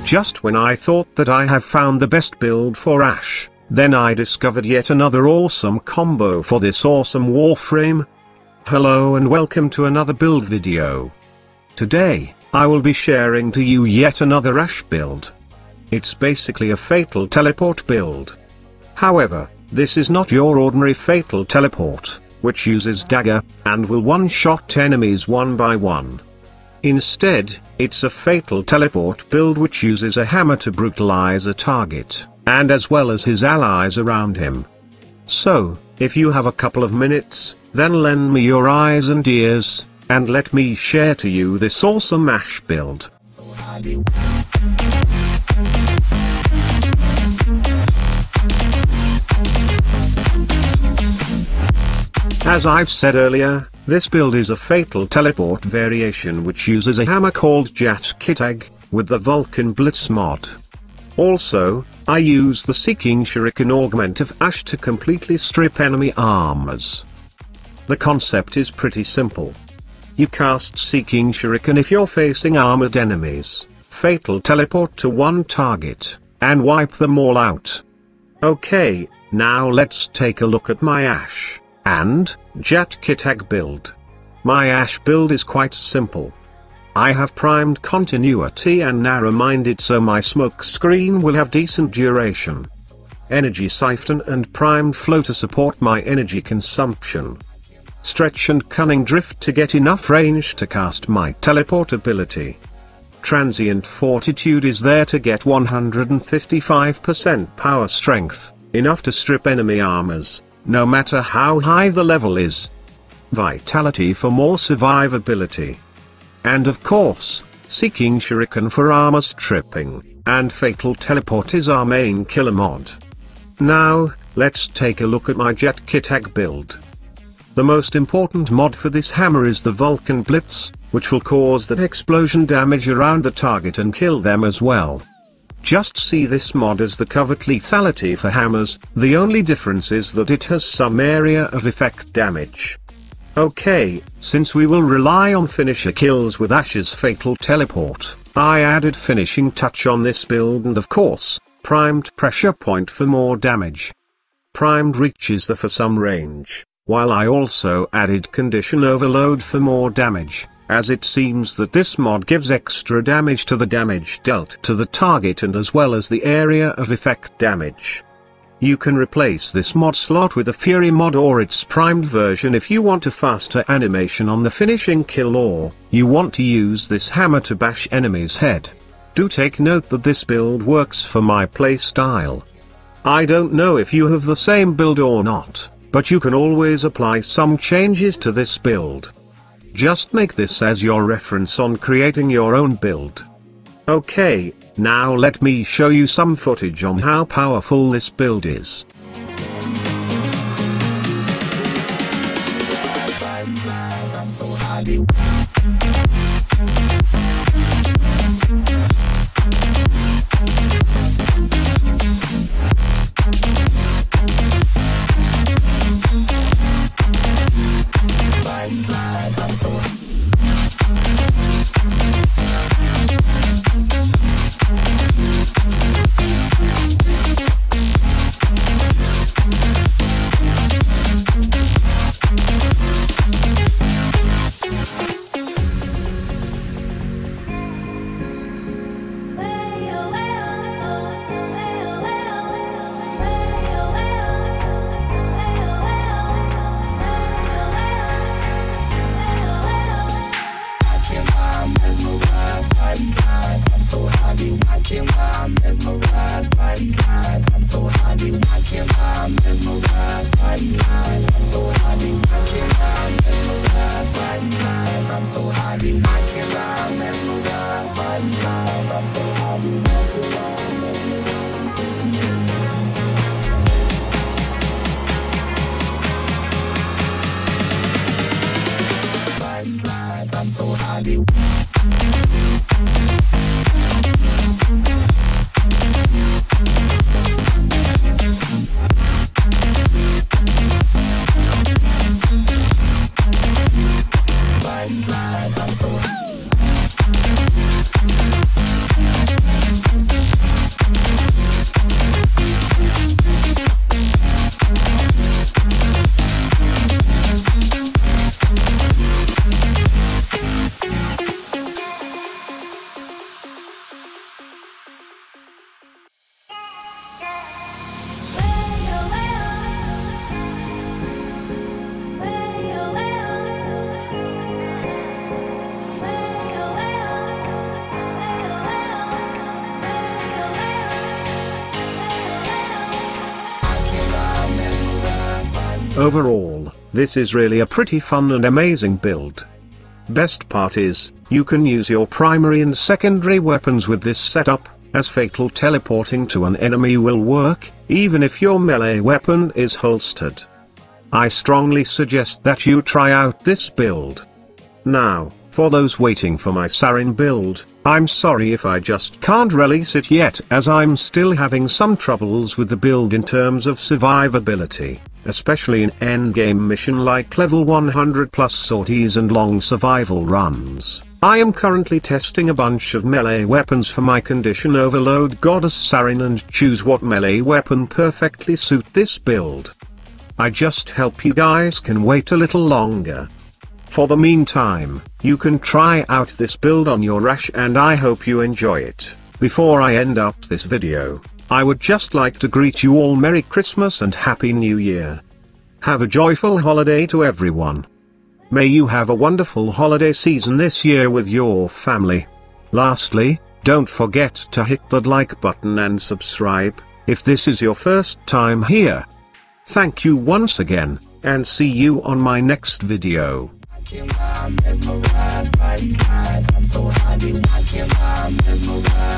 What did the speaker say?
Just when I thought that I have found the best build for Ash, then I discovered yet another awesome combo for this awesome Warframe. Hello and welcome to another build video. Today, I will be sharing to you yet another Ash build. It's basically a fatal teleport build. However, this is not your ordinary fatal teleport, which uses dagger, and will one-shot enemies one by one. Instead, it's a fatal teleport build which uses a hammer to brutalize a target, and as well as his allies around him. So, if you have a couple of minutes, then lend me your eyes and ears, and let me share to you this awesome Ash build. As I've said earlier, this build is a fatal teleport variation which uses a hammer called Jat Kittag, with the Vulcan Blitz mod. Also, I use the Seeking Shuriken augment of Ash to completely strip enemy armors. The concept is pretty simple. You cast Seeking Shuriken if you're facing armored enemies, fatal teleport to one target, and wipe them all out. Okay, now let's take a look at my Ash and Jat Kittag build. My Ash build is quite simple. I have primed continuity and narrow-minded so my smoke screen will have decent duration. Energy siphon and primed flow to support my energy consumption. Stretch and cunning drift to get enough range to cast my teleport ability. Transient fortitude is there to get 155% power strength, enough to strip enemy armors, no matter how high the level is. Vitality for more survivability. And of course, Seeking Shuriken for armor stripping, and Fatal Teleport is our main killer mod. Now, let's take a look at my Jat Kittag build. The most important mod for this hammer is the Vulcan Blitz, which will cause that explosion damage around the target and kill them as well. Just see this mod as the covert lethality for hammers, the only difference is that it has some area of effect damage. Okay, since we will rely on finisher kills with Ash's fatal teleport, I added finishing touch on this build and of course, primed pressure point for more damage. Primed reach is the for some range, while I also added condition overload for more damage, as it seems that this mod gives extra damage to the damage dealt to the target and as well as the area of effect damage. You can replace this mod slot with a Fury mod or its primed version if you want a faster animation on the finishing kill or you want to use this hammer to bash enemy's head. Do take note that this build works for my playstyle. I don't know if you have the same build or not, but you can always apply some changes to this build. Just make this as your reference on creating your own build. Okay, now let me show you some footage on how powerful this build is. Overall, this is really a pretty fun and amazing build. Best part is, you can use your primary and secondary weapons with this setup, as fatal teleporting to an enemy will work, even if your melee weapon is holstered. I strongly suggest that you try out this build. Now, for those waiting for my Sarin build, I'm sorry if I just can't release it yet, as I'm still having some troubles with the build in terms of survivability, especially in endgame mission like level 100 plus sorties and long survival runs. I am currently testing a bunch of melee weapons for my condition overload goddess Sarin and choose what melee weapon perfectly suit this build. I just hope you guys can wait a little longer. For the meantime, you can try out this build on your Rash and I hope you enjoy it. Before I end up this video, I would just like to greet you all Merry Christmas and Happy New Year. Have a joyful holiday to everyone. May you have a wonderful holiday season this year with your family. Lastly, don't forget to hit that like button and subscribe, if this is your first time here. Thank you once again, and see you on my next video. I'm mesmerized by these eyes. I'm so high, I can't lie, I'm mesmerized.